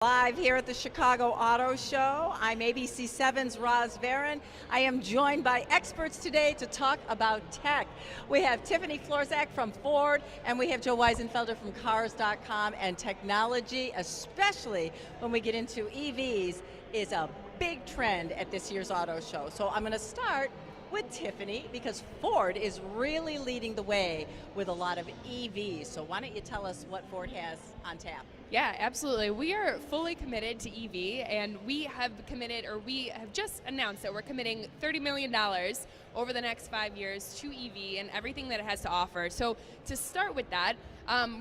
Live here at the Chicago Auto Show. I'm ABC7's Varon. I am joined by experts today to talk about tech. We have Tiffany Florzak from Ford, and we have Joe Weisenfelder from Cars.com. And technology, especially when we get into EVs, is a big trend at this year's auto show. So I'm going to start with Tiffany because Ford is really leading the way with a lot of EVs. So why don't you tell us what Ford has on tap? Yeah, absolutely. We are fully committed to EV, and we have just announced that we're committing $30 million over the next 5 years to EV and everything that it has to offer. So to start with that,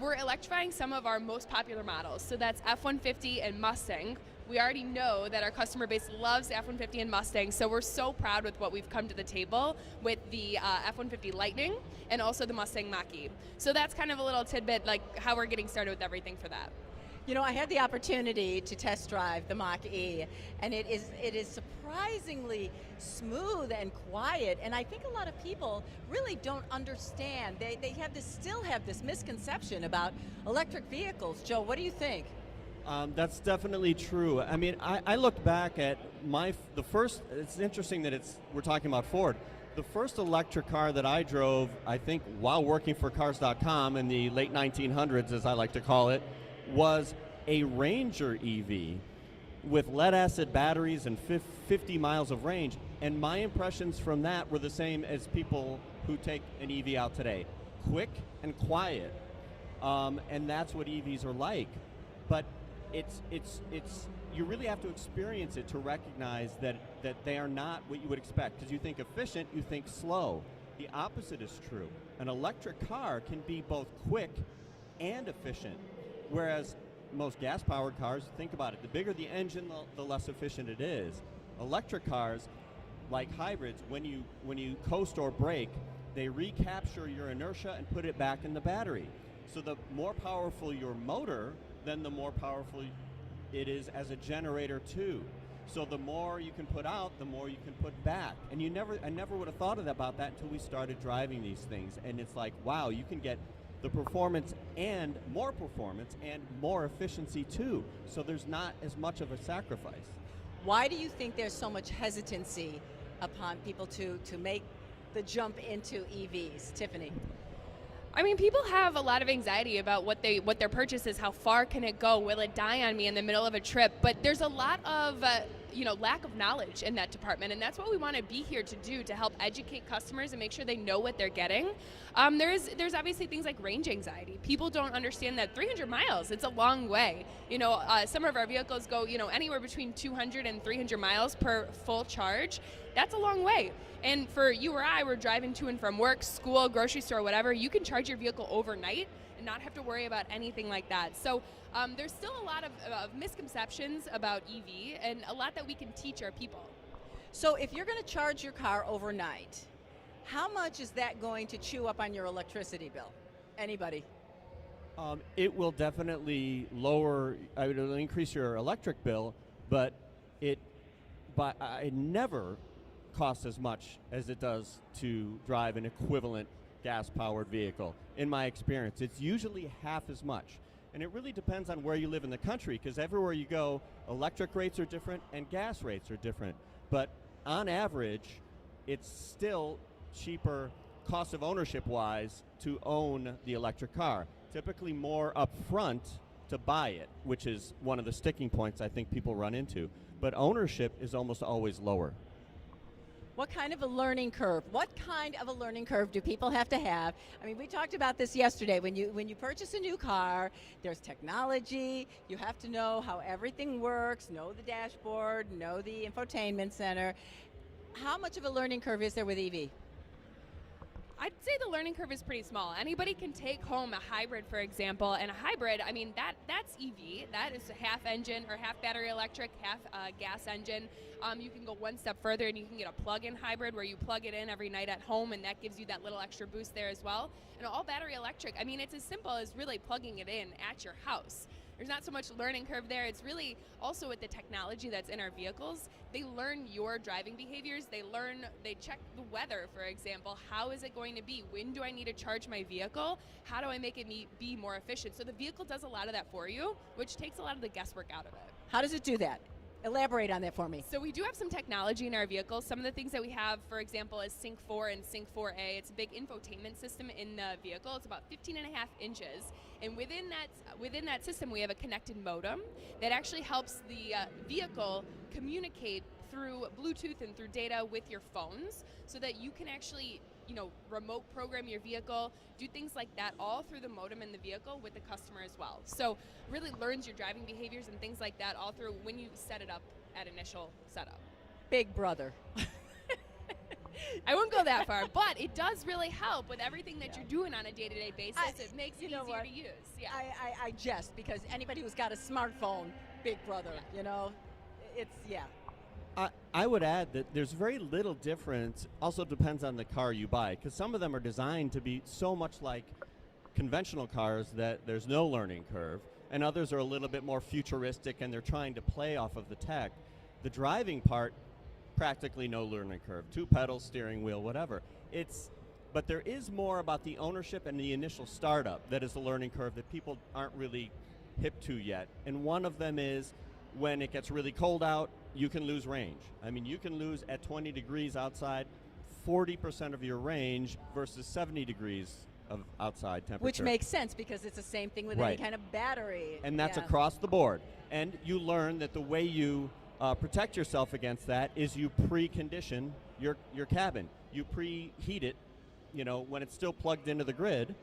we're electrifying some of our most popular models. So that's F-150 and Mustang. We already know that our customer base loves F-150 and Mustang, so we're so proud with what we've come to the table with the F-150 Lightning and also the Mustang Mach-E. So that's kind of a little tidbit, like how we're getting started with everything for that. You know, I had the opportunity to test drive the Mach-E, and it is surprisingly smooth and quiet, and I think a lot of people really don't understand. They still have this misconception about electric vehicles. Joe, what do you think? That's definitely true. I mean, I looked back at the first, it's interesting that we're talking about Ford. The first electric car that I drove, I think, while working for Cars.com in the late 1900s, as I like to call it, was a Ranger EV with lead-acid batteries and 50 miles of range. And my impressions from that were the same as people who take an EV out today. Quick and quiet. And that's what EVs are like. But you really have to experience it to recognize that they are not what you would expect. Because you think efficient, you think slow. The opposite is true. An electric car can be both quick and efficient. Whereas most gas-powered cars, think about it, the bigger the engine, the less efficient it is. Electric cars, like hybrids, when you coast or brake, they recapture your inertia and put it back in the battery. So the more powerful your motor, then the more powerful it is as a generator too. So the more you can put out, the more you can put back. And I never would have thought about that until we started driving these things. And it's like, wow, you can get the performance and more efficiency too. So there's not as much of a sacrifice. Why do you think there's so much hesitancy upon people to make the jump into EVs? Tiffany? I mean, people have a lot of anxiety about what their purchase is. How far can it go? Will it die on me in the middle of a trip? But there's a lot of lack of knowledge in that department, and that's what we want to be here to do, to help educate customers and make sure they know what they're getting. There's obviously things like range anxiety. People don't understand that 300 miles, it's a long way. Some of our vehicles go anywhere between 200 and 300 miles per full charge. That's a long way. And for you or I, we're driving to and from work, school, grocery store, whatever, you can charge your vehicle overnight and not have to worry about anything like that. So there's still a lot of misconceptions about EV and a lot that we can teach our people. So if you're going to charge your car overnight, how much is that going to chew up on your electricity bill? Anybody? It will definitely it'll increase your electric bill, but it never costs as much as it does to drive an equivalent gas-powered vehicle. In my experience, it's usually half as much. And it really depends on where you live in the country, because everywhere you go, electric rates are different and gas rates are different. But on average, it's still cheaper, cost of ownership-wise, to own the electric car. Typically more upfront to buy it, which is one of the sticking points I think people run into. But ownership is almost always lower. What kind of a learning curve? What kind of a learning curve do people have to have? I mean, we talked about this yesterday. When you purchase a new car, there's technology. You have to know how everything works, know the dashboard, know the infotainment center. How much of a learning curve is there with EV? I'd say the learning curve is pretty small. Anybody can take home a hybrid, for example, and a hybrid, I mean, that's EV. That is half engine or half battery electric, half gas engine. You can go one step further and you can get a plug-in hybrid where you plug it in every night at home, and that gives you that little extra boost there as well. And all battery electric, I mean, it's as simple as really plugging it in at your house. there's not so much learning curve there. It's really also with the technology that's in our vehicles. They learn your driving behaviors. They check the weather, for example. How is it going to be? When do I need to charge my vehicle? How do I make it be more efficient? So the vehicle does a lot of that for you, which takes a lot of the guesswork out of it. How does it do that? Elaborate on that for me. So we do have some technology in our vehicles. Some of the things that we have, for example, is Sync 4 and Sync 4A. It's a big infotainment system in the vehicle. It's about 15.5 inches. And within that system, we have a connected modem that actually helps the vehicle communicate through Bluetooth and through data with your phones, so that you can actually, remote program your vehicle, do things like that all through the modem in the vehicle with the customer as well. So really learns your driving behaviors and things like that all through when you set it up at initial setup. Big brother. I wouldn't go that far, but it does really help with everything that you're doing on a day-to-day basis. It makes it easier to use. Yeah. I jest, because anybody who's got a smartphone, big brother, it's, yeah. I would add that there's very little difference. Also depends on the car you buy, because some of them are designed to be so much like conventional cars that there's no learning curve, and others are a little bit more futuristic and they're trying to play off of the tech. The driving part, practically no learning curve. 2 pedals, steering wheel, whatever. But there is more about the ownership and the initial startup that is the learning curve that people aren't really hip to yet. And one of them is when it gets really cold out, you can lose range. I mean, you can lose at 20 degrees outside 40% of your range versus 70 degrees of outside temperature. Which makes sense, because it's the same thing with any kind of battery. And that's across the board. And you learn that the way you protect yourself against that is you precondition your cabin. You preheat it, when it's still plugged into the grid,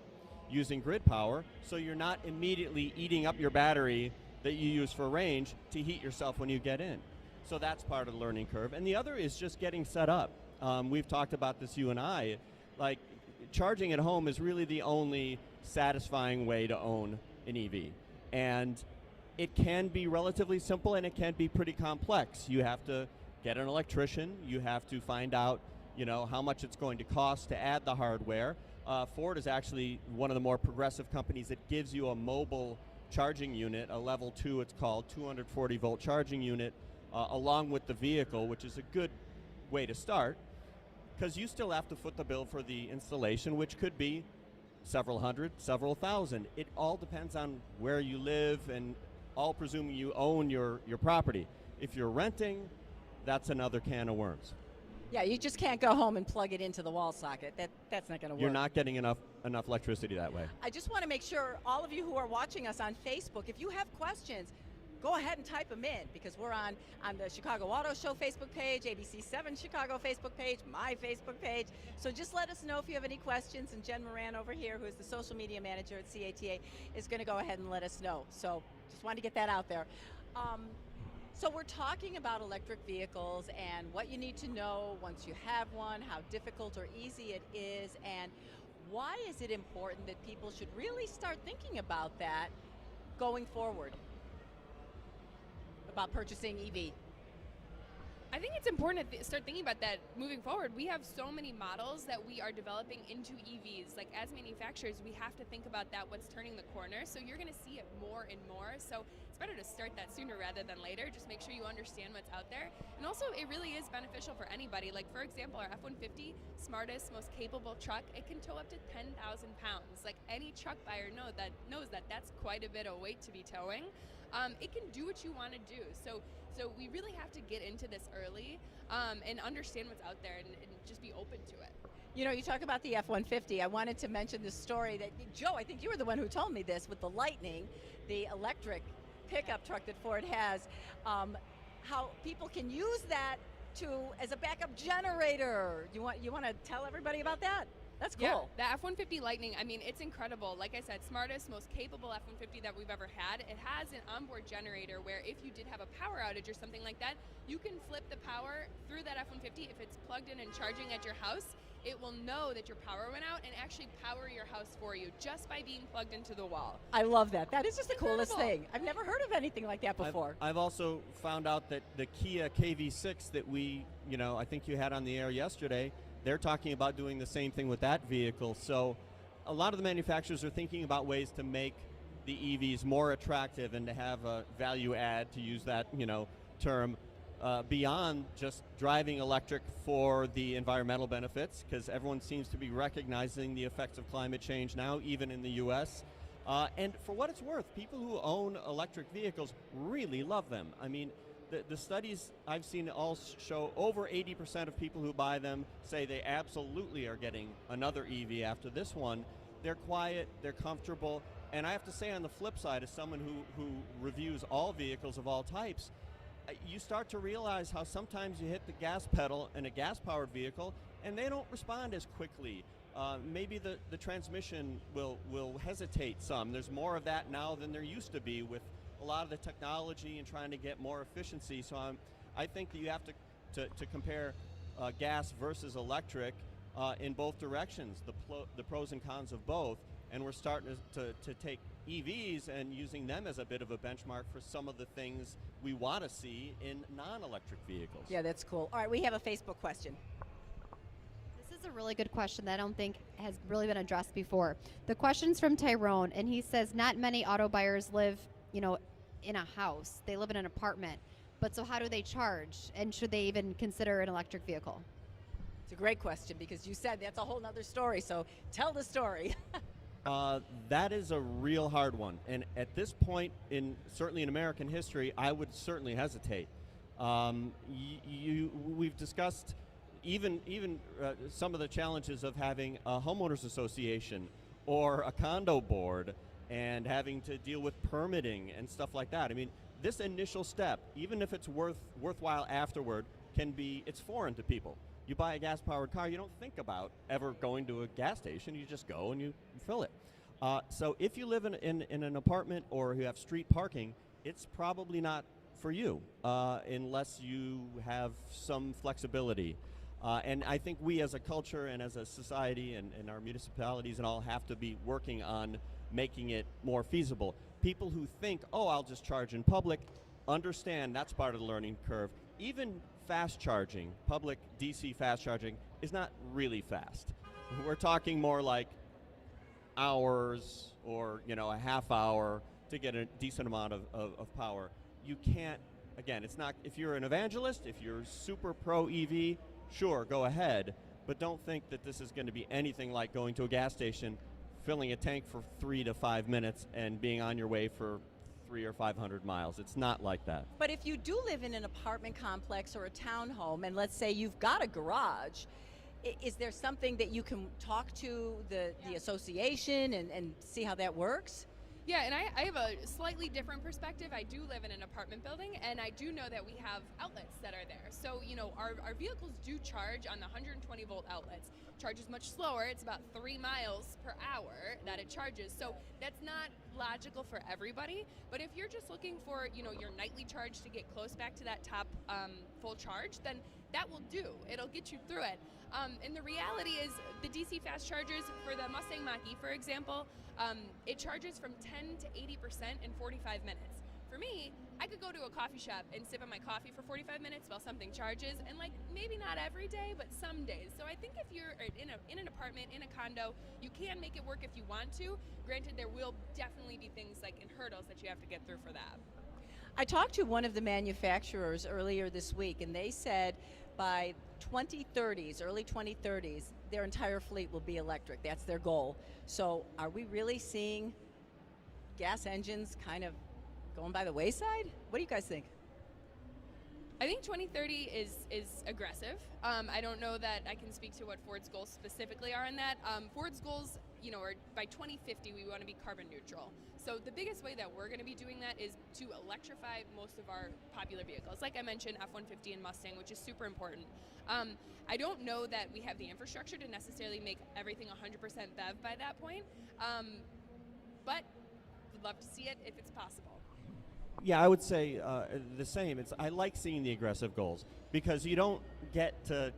using grid power, so you're not immediately eating up your battery that you use for range to heat yourself when you get in. So that's part of the learning curve. And the other is just getting set up. We've talked about this, you and I. Like, charging at home is really the only satisfying way to own an EV. And it can be relatively simple, and it can be pretty complex. You have to get an electrician. You have to find out, how much it's going to cost to add the hardware. Ford is actually one of the more progressive companies that gives you a mobile charging unit, a level 2 it's called, 240 volt charging unit, along with the vehicle, which is a good way to start, because you still have to foot the bill for the installation, which could be several hundred, several thousand. It all depends on where you live, and all presuming you own your property. If you're renting, that's another can of worms. Yeah, you just can't go home and plug it into the wall socket. That's not going to work. You're not getting enough electricity that way. I just want to make sure all of you who are watching us on Facebook, if you have questions, go ahead and type them in, because we're on the Chicago Auto Show Facebook page, ABC7's Chicago Facebook page, my Facebook page. So just let us know if you have any questions, and Jen Moran over here, who is the social media manager at CATA, is going to go ahead and let us know. So just wanted to get that out there. So we're talking about electric vehicles and what you need to know once you have one, how difficult or easy it is, and why is it important that people should really start thinking about that going forward, about purchasing EV? I think it's important to start thinking about that moving forward. We have so many models that we are developing into EVs. Like, as manufacturers, we have to think about that, what's turning the corner. So you're going to see it more and more. So it's better to start that sooner rather than later. Just make sure you understand what's out there. And also, it really is beneficial for anybody. Like, for example, our F-150, smartest, most capable truck, it can tow up to 10,000 pounds. Like, any truck buyer knows that that's quite a bit of weight to be towing. It can do what you want to do. So we really have to get into this early and understand what's out there and just be open to it. You talk about the F-150. I wanted to mention this story that, Joe, I think you were the one who told me this, with the Lightning, the electric pickup truck that Ford has, how people can use that as a backup generator. You want to tell everybody about that? That's cool. Yeah, the F-150 Lightning, I mean, it's incredible. Like I said, smartest, most capable F-150 that we've ever had. It has an onboard generator where if you did have a power outage or something like that, you can flip the power through that F-150. If it's plugged in and charging at your house, it will know that your power went out and actually power your house for you just by being plugged into the wall. I love that. That is just the coolest thing. I've never heard of anything like that before. I've also found out that the Kia KV6 that I think you had on the air yesterday, they're talking about doing the same thing with that vehicle. So a lot of the manufacturers are thinking about ways to make the EVs more attractive and to have a value add, to use that term, beyond just driving electric for the environmental benefits, because everyone seems to be recognizing the effects of climate change now, even in the U.S. And for what it's worth, people who own electric vehicles really love them. I mean, the studies I've seen all show over 80% of people who buy them say they absolutely are getting another EV after this one. They're quiet, they're comfortable, and I have to say, on the flip side, as someone who reviews all vehicles of all types, you start to realize how sometimes you hit the gas pedal in a gas-powered vehicle and they don't respond as quickly. Maybe the transmission will hesitate some. There's more of that now than there used to be with a lot of the technology and trying to get more efficiency. So I think that you have to compare gas versus electric in both directions, the pros and cons of both. And we're starting to take EVs and using them as a bit of a benchmark for some of the things we want to see in non-electric vehicles. Yeah, that's cool. All right, we have a Facebook question. This is a really good question that I don't think has really been addressed before. The question's from Tyrone, and he says not many auto buyers live, in a house. They live in an apartment. But so how do they charge? And should they even consider an electric vehicle? It's a great question, because you said that's a whole nother story, so tell the story. That is a real hard one, and at this point, certainly in American history, I would certainly hesitate. We've discussed even some of the challenges of having a homeowners association or a condo board and having to deal with permitting and stuff like that. I mean, this initial step, even if it's worthwhile afterward, it's foreign to people. You buy a gas-powered car, you don't think about ever going to a gas station. You just go and you fill it. So if you live in an apartment or you have street parking, it's probably not for you unless you have some flexibility. And I think we as a culture and as a society and our municipalities and all have to be working on making it more feasible. People who think, oh, I'll just charge in public, understand that's part of the learning curve. Even fast charging, public DC fast charging, is not really fast. We're talking more like hours or a half hour to get a decent amount of power. You can't, again, it's not, if you're an evangelist, if you're super pro EV, sure, go ahead, but don't think that this is going to be anything like going to a gas station, filling a tank for 3 to 5 minutes and being on your way for 300 or 500 miles. It's not like that. But if you do live in an apartment complex or a townhome, and let's say you've got a garage, is there something that you can talk to the association and see how that works? Yeah, and I have a slightly different perspective. I do live in an apartment building, and I do know that we have outlets that are there. So, our vehicles do charge on the 120 volt outlets. Charges much slower. It's about 3 miles per hour that it charges. So that's not logical for everybody. But if you're just looking for, your nightly charge to get close back to that top full charge, then that will do. It'll get you through it. And the reality is the DC fast chargers for the Mustang Mach-E, for example, it charges from 10 to 80% in 45 minutes. For me, I could go to a coffee shop and sip on my coffee for 45 minutes while something charges, and maybe not every day, but some days. So I think if you're in an apartment, in a condo, you can make it work if you want to. Granted, there will definitely be things and hurdles that you have to get through for that. I talked to one of the manufacturers earlier this week, and they said by 2030s, early 2030s, their entire fleet will be electric. That's their goal. So are we really seeing gas engines kind of going by the wayside? What do you guys think? I think 2030 is aggressive. I don't know that I can speak to what Ford's goals specifically are in that. Ford's goals, are by 2050 we want to be carbon neutral. So the biggest way that we're going to be doing that is to electrify most of our popular vehicles. Like I mentioned, F-150 and Mustang, which is super important. I don't know that we have the infrastructure to necessarily make everything 100% BEV by that point, but would love to see it if it's possible. Yeah, I would say the same. I like seeing the aggressive goals because you don't get to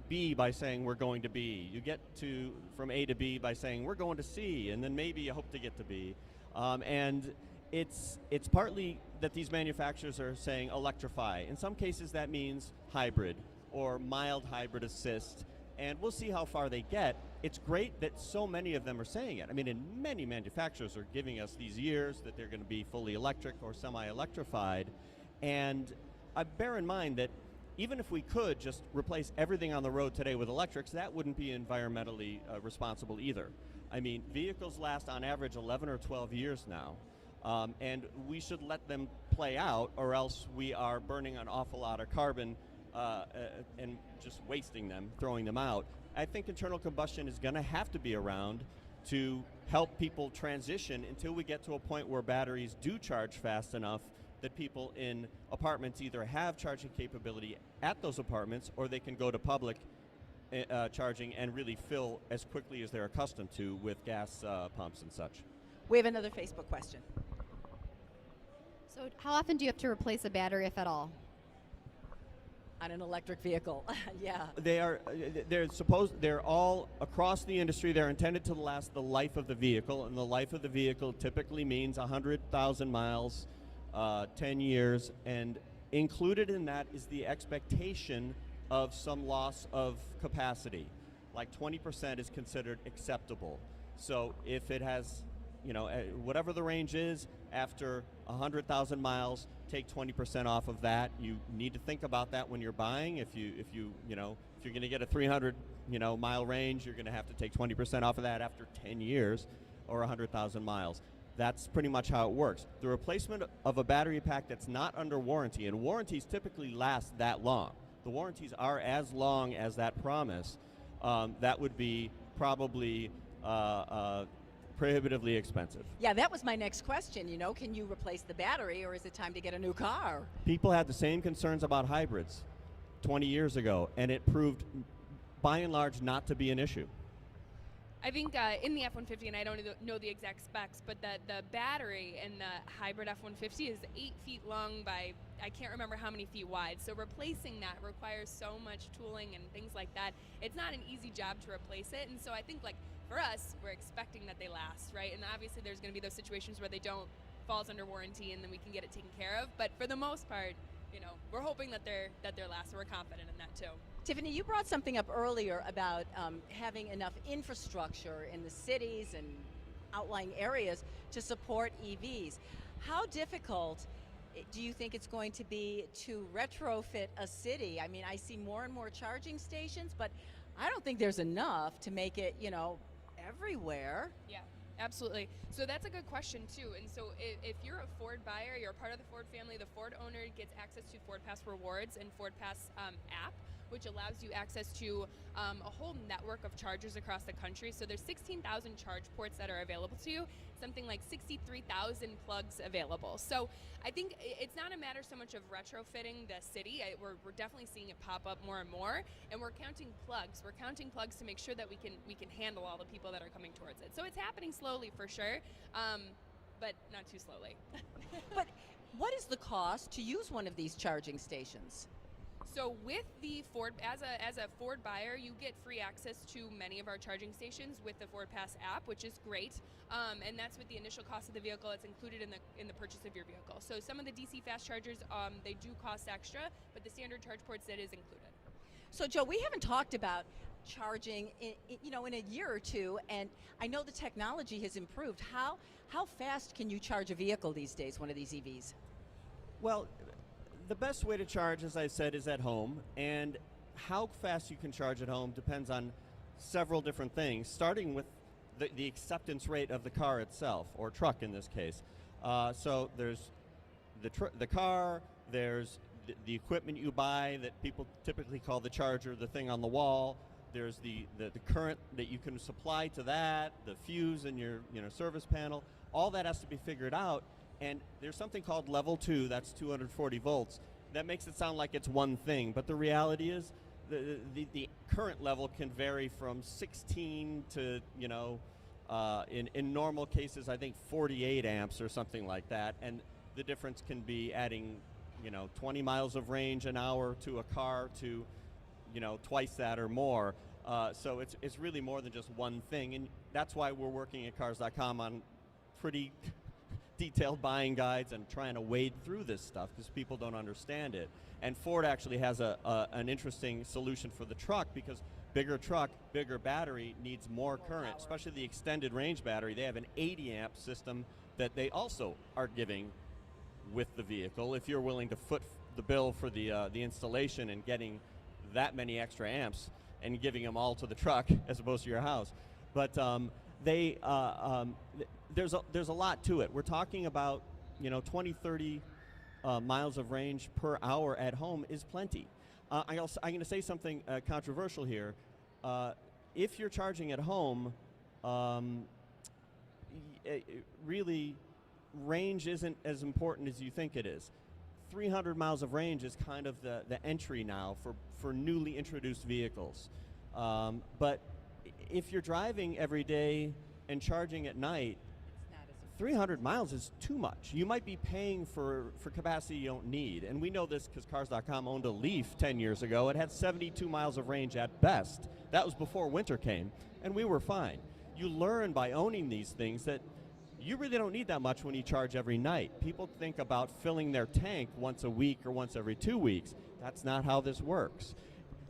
B by saying we're going to B. You get to from A to B by saying we're going to C, and then maybe you hope to get to B. And it's partly that these manufacturers are saying electrify. In some cases, that means hybrid or mild hybrid assist, and we'll see how far they get. it's great that so many of them are saying it. I mean, and many manufacturers are giving us these years that they're going to be fully electric or semi-electrified. And bear in mind that even if we could just replace everything on the road today with electrics, that wouldn't be environmentally responsible either. I mean, vehicles last on average 11 or 12 years now, and we should let them play out, or else we are burning an awful lot of carbon and just wasting them, throwing them out. I think internal combustion is going to have to be around to help people transition until we get to a point where batteries do charge fast enough that people in apartments either have charging capability at those apartments, or they can go to public charging and really fill as quickly as they're accustomed to with gas pumps and such. We have another Facebook question. So how often do you have to replace a battery, if at all? On an electric vehicle, yeah. They're all across the industry. They're intended to last the life of the vehicle, and the life of the vehicle typically means 100,000 miles, 10 years, and included in that is the expectation of some loss of capacity. Like 20% is considered acceptable. So if it has, whatever the range is, after 100,000 miles, take 20% off of that. You need to think about that when you're buying. If you're going to get a 300 mile range, you're going to have to take 20% off of that after 10 years or 100,000 miles. That's pretty much how it works. The replacement of a battery pack that's not under warranty, and warranties typically last that long. The warranties are as long as that promise. That would be probably prohibitively expensive. Yeah, that was my next question. Can you replace the battery, or is it time to get a new car? People had the same concerns about hybrids 20 years ago, and it proved by and large not to be an issue. I think in the F-150, and I don't know the exact specs, but the battery in the hybrid F-150 is 8 feet long by I can't remember how many feet wide. So replacing that requires so much tooling and things like that. It's not an easy job to replace it. And so I think, like, for us, we're expecting that they last, right? And obviously there's going to be those situations where they don't, falls under warranty, and then we can get it taken care of. But for the most part, we're hoping that they're last, so we're confident in that too. Tiffany, you brought something up earlier about having enough infrastructure in the cities and outlying areas to support EVs. How difficult do you think it's going to be to retrofit a city? I mean, I see more and more charging stations, but I don't think there's enough to make it, everywhere. Yeah, absolutely. So that's a good question too. And so if you're a Ford buyer, you're a part of the Ford family, the Ford owner gets access to Ford Pass Rewards and Ford Pass app, which allows you access to a whole network of chargers across the country. So there's 16,000 charge ports that are available to you, something like 63,000 plugs available. So I think it's not a matter so much of retrofitting the city. We're definitely seeing it pop up more and more, and we're counting plugs. We're counting plugs to make sure that we can handle all the people that are coming towards it. So it's happening slowly for sure, but not too slowly. But what is the cost to use one of these charging stations? So with the Ford, as a Ford buyer, you get free access to many of our charging stations with the Ford Pass app, which is great, and that's with the initial cost of the vehicle. It's included in the purchase of your vehicle. So some of the DC fast chargers, they do cost extra, but the standard charge ports, that is included. So Joe, we haven't talked about charging in a year or two, and I know the technology has improved. How fast can you charge a vehicle these days, one of these EVs? Well, the best way to charge, as I said, is at home, and how fast you can charge at home depends on several different things, starting with the acceptance rate of the car itself, or truck in this case. So there's the car, there's the equipment you buy that people typically call the charger, the thing on the wall. There's the current that you can supply to that, the fuse in your service panel. All that has to be figured out. And there's something called level 2, that's 240 volts. That makes it sound like it's one thing, but the reality is the current level can vary from 16 to, in normal cases, I think 48 amps or something like that. And the difference can be adding, 20 miles of range an hour to a car to, twice that or more. So it's really more than just one thing. And that's why we're working at Cars.com on pretty detailed buying guides and trying to wade through this stuff because people don't understand it. And Ford actually has an interesting solution for the truck, because bigger truck, bigger battery needs more current, especially the extended range battery. They have an 80 amp system that they also are giving with the vehicle if you're willing to foot the bill for the installation and getting that many extra amps and giving them all to the truck as opposed to your house. But there's a lot to it. We're talking about 20, 30 miles of range per hour at home is plenty. I'm going to say something controversial here. If you're charging at home, really, range isn't as important as you think it is. 300 miles of range is kind of the entry now for newly introduced vehicles. But if you're driving every day and charging at night, 300 miles is too much. You might be paying for capacity you don't need. And we know this because Cars.com owned a Leaf 10 years ago. It had 72 miles of range at best. That was before winter came, and we were fine. You learn by owning these things that you really don't need that much when you charge every night. People think about filling their tank once a week or once every 2 weeks. That's not how this works.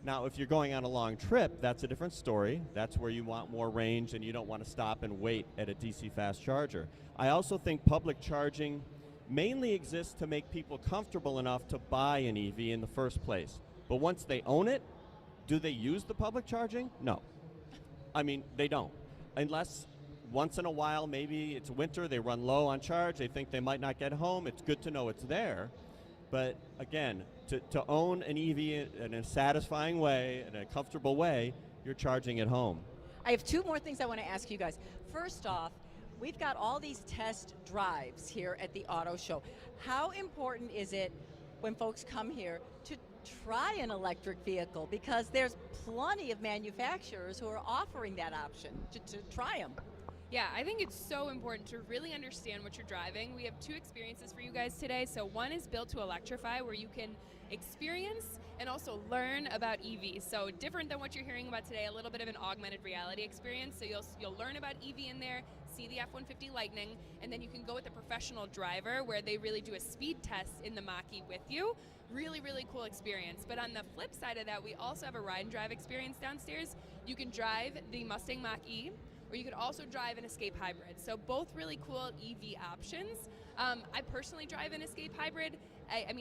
Now, if you're going on a long trip, that's a different story. That's where you want more range and you don't want to stop and wait at a DC fast charger. I also think public charging mainly exists to make people comfortable enough to buy an EV in the first place. But once they own it, do they use the public charging? No. I mean, they don't. Unless once in a while, maybe it's winter, they run low on charge, they think they might not get home, it's good to know it's there. But again, to own an EV in a satisfying way, in a comfortable way, you're charging at home. I have two more things I want to ask you guys. First off, we've got all these test drives here at the auto show. How important is it when folks come here to try an electric vehicle? Because there's plenty of manufacturers who are offering that option to try them. Yeah, I think it's so important to really understand what you're driving. We have two experiences for you guys today. So one is Built to Electrify, where you can experience and also learn about EVs. So different than what you're hearing about today, a little bit of an augmented reality experience. So you'll learn about EV in there, see the F-150 Lightning, and then you can go with a professional driver where they really do a speed test in the Mach-E with you. Really, really cool experience. But on the flip side of that, we also have a ride and drive experience downstairs. You can drive the Mustang Mach-E, or you could also drive an Escape Hybrid. So both really cool EV options. I personally drive an Escape Hybrid. I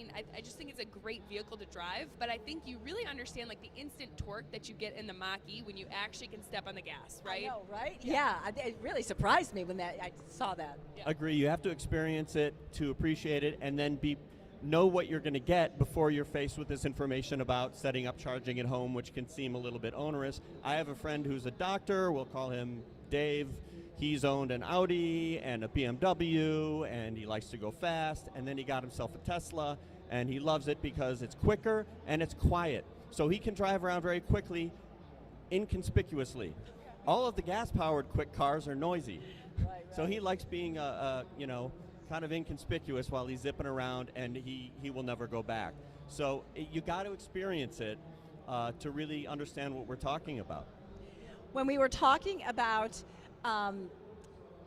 just think it's a great vehicle to drive, but I think you really understand like the instant torque that you get in the Mach-E when you actually can step on the gas, right? I know, right? Yeah, it really surprised me when I saw that. Yeah. Agree, you have to experience it to appreciate it and then know what you're going to get before you're faced with this information about setting up charging at home, which can seem a little bit onerous. I have a friend who's a doctor, we'll call him Dave. He's owned an Audi and a BMW, and he likes to go fast, and then he got himself a Tesla, and he loves it because it's quicker and it's quiet. So he can drive around very quickly, inconspicuously. All of the gas-powered quick cars are noisy. Right. So he likes being kind of inconspicuous while he's zipping around, and he will never go back. So you got to experience it to really understand what we're talking about. When we were talking about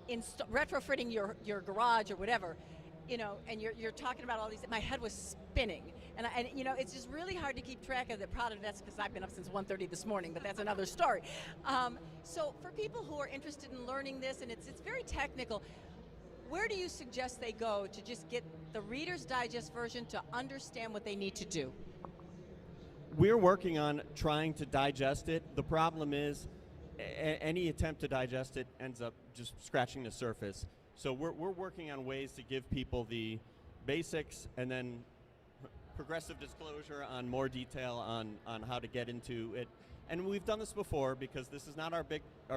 retrofitting your garage or whatever, and you're talking about all these, my head was spinning. And it's just really hard to keep track of the product. That's because I've been up since 1:30 this morning, but that's another story. So for people who are interested in learning this, and it's very technical, where do you suggest they go to just get the Reader's Digest version to understand what they need to do? We're working on trying to digest it. The problem is any attempt to digest it ends up just scratching the surface. So we're working on ways to give people the basics and then progressive disclosure on more detail on how to get into it. And we've done this before because this is not our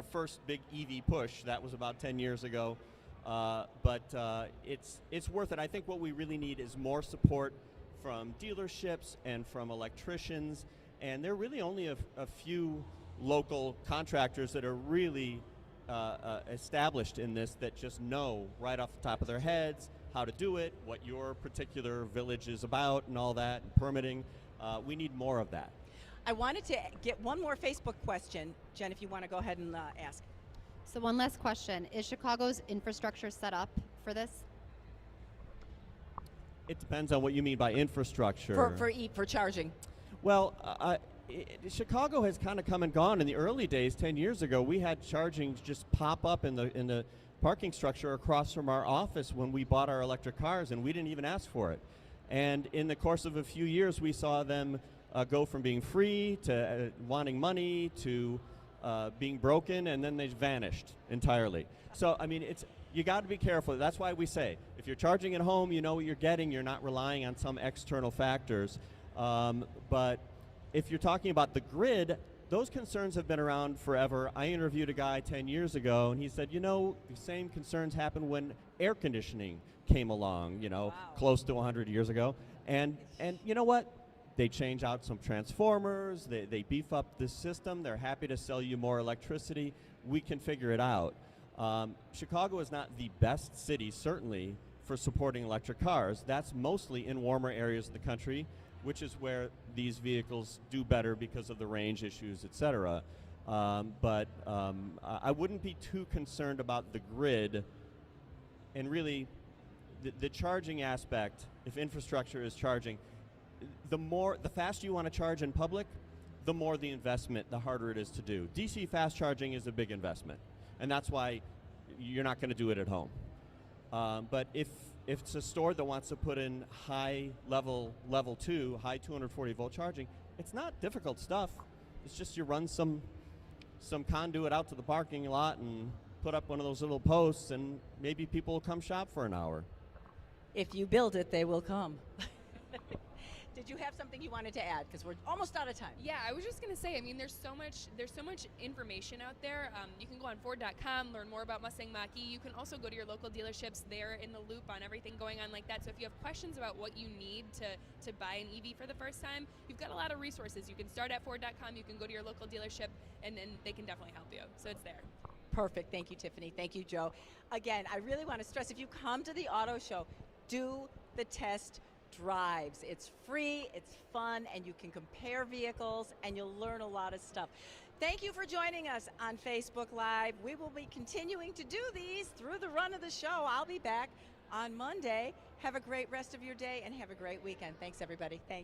first big EV push. That was about 10 years ago. But it's worth it. I think what we really need is more support from dealerships and from electricians. And there are really only a few local contractors that are really established in this, that just know right off the top of their heads how to do it, what your particular village is about and all that, and permitting. We need more of that. I wanted to get one more Facebook question. Jen, if you want to go ahead and ask. So one last question. Is Chicago's infrastructure set up for this? It depends on what you mean by infrastructure. For charging. Well, Chicago has kind of come and gone. In the early days, 10 years ago, we had charging just pop up in the parking structure across from our office when we bought our electric cars, and we didn't even ask for it. And in the course of a few years, we saw them go from being free to wanting money to being broken, and then they vanished entirely. So, I mean, you got to be careful. That's why we say, if you're charging at home, you know what you're getting. You're not relying on some external factors. But if you're talking about the grid, those concerns have been around forever. I interviewed a guy 10 years ago, and he said, you know, the same concerns happened when air conditioning came along, you know, Wow. close to 100 years ago. And you know what? They change out some transformers, they beef up the system, they're happy to sell you more electricity. We can figure it out. Chicago is not the best city, certainly, for supporting electric cars. That's mostly in warmer areas of the country, which is where these vehicles do better because of the range issues, et cetera. But I wouldn't be too concerned about the grid, and really the charging aspect. If infrastructure is charging, the faster you want to charge in public, the more the investment, the harder it is to do. DC fast charging is a big investment, and that's why you're not going to do it at home. But if it's a store that wants to put in high level 2, high 240 volt charging, it's not difficult stuff. It's just you run some conduit out to the parking lot and put up one of those little posts, and maybe people will come shop for an hour. If you build it, they will come. Did you have something you wanted to add? Because we're almost out of time. Yeah, I was just gonna say. I mean, there's so much information out there. You can go on Ford.com, learn more about Mustang Mach-E. You can also go to your local dealerships. They're in the loop on everything going on like that. So if you have questions about what you need to buy an EV for the first time, you've got a lot of resources. You can start at Ford.com. You can go to your local dealership, and then they can definitely help you. So it's there. Perfect. Thank you, Tiffany. Thank you, Joe. Again, I really want to stress, if you come to the auto show, do the test drives. It's free, it's fun, and you can compare vehicles, and you'll learn a lot of stuff. Thank you for joining us on Facebook Live. We will be continuing to do these through the run of the show. I'll be back on Monday. Have a great rest of your day, and have a great weekend. Thanks, everybody. Thanks.